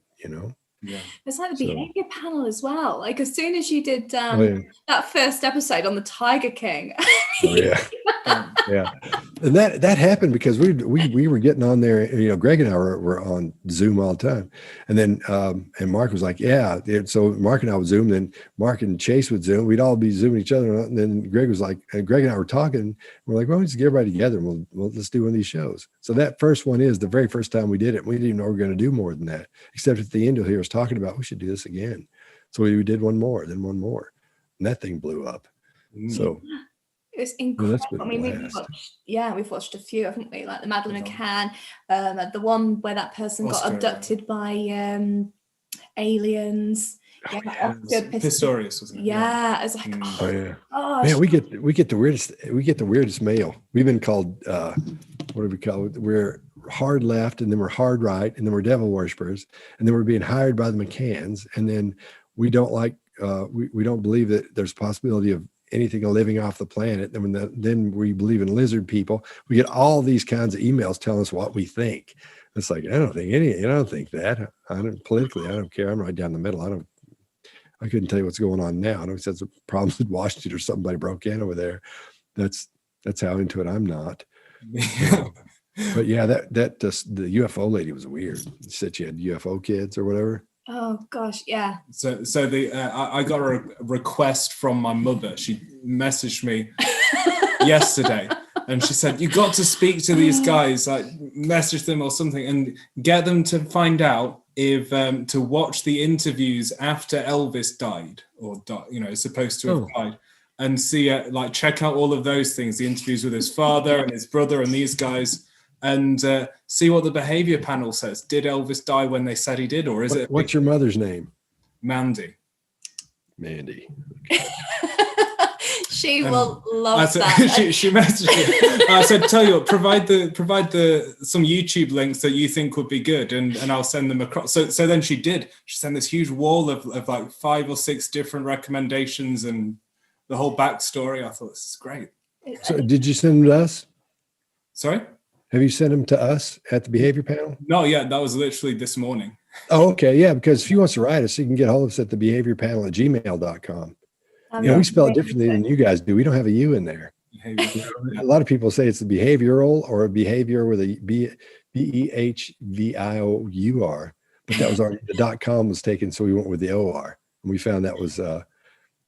Yeah. It's like the behavior panel as well. Like as soon as you did that first episode on the Tiger King. Yeah. And that happened because we were getting on there, Greg and I were on Zoom all the time. And then and Mark was like, so Mark and I would Zoom, then Mark and Chase would Zoom. We'd all be Zooming each other. And then Greg was like, Greg and I were talking. We're like, well, let's get everybody together and let's do one of these shows. So that first one is the very first time we did it. We didn't even know we were going to do more than that, except at the end you'll hear us talking about, we should do this again. So we did one more, then one more. And that thing blew up. So it's incredible. I mean, we've watched a few, haven't we? Like the Madeleine McCann, the one where that person got abducted by aliens. Pistorius, wasn't it? Yeah, it's like, man, we get the weirdest mail. We've been called what do we call it? We're hard left, and then we're hard right, and then we're devil worshippers, and then we're being hired by the McCanns, and then we don't like we don't believe that there's a possibility of anything living off the planet. And then we believe in lizard people. We get all these kinds of emails telling us what we think. It's like, I don't think that. Politically, I don't care. I'm right down the middle. I couldn't tell you what's going on now. I know he said some problems with Washington or somebody broke in over there. That's how into it I'm not. But yeah, that just the UFO lady was weird. She said she had UFO kids or whatever. Oh gosh, yeah. So I got a request from my mother. She messaged me yesterday, and she said, "You got to speak to these guys. Like, message them or something, and get them to find out if to watch the interviews after Elvis died or supposed to have died, and see check out all of those things, the interviews with his father and his brother and these guys." And see what the behavior panel says. Did Elvis die when they said he did, or is it? What's your mother's name? Mandy. Okay. She will love that. She messaged me. I said, "Tell you what, provide some YouTube links that you think would be good, and I'll send them across." So then she did. She sent this huge wall of like 5 or 6 different recommendations and the whole backstory. I thought, this is great. So did you send them to us? Sorry? Have you sent them to us at the behavior panel? No, yeah, that was literally this morning. Oh, okay. Yeah, because if he wants to write us, you can get hold of us at thebehaviorpanel@gmail.com. We spell it differently than you guys do. We don't have a U in there. A lot of people say it's the behavioral or a behavior with a BEHVIOUR, but that was the .com was taken, so we went with the OR. And we found that was in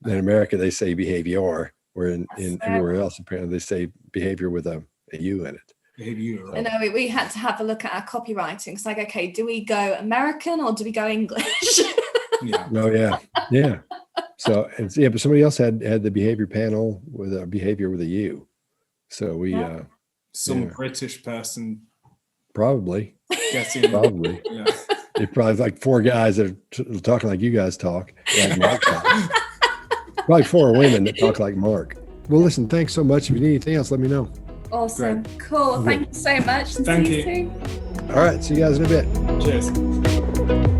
America they say behavior, where in everywhere else apparently they say behavior with a U in it. I know we had to have a look at our copywriting. It's like, okay, do we go American or do we go English? Yeah. Oh yeah, yeah. So it's but somebody else had the behavior panel with a behavior with a U. So we some British person probably getting probably. Yeah. It's probably like 4 guys that are talking like you guys talk, like Mark talks. Probably 4 women that talk like Mark. Well, listen, thanks so much. If you need anything else, let me know. Awesome. Great. Cool. Thank you so much. And Thank see you. you soon. All right, see you guys in a bit. Cheers.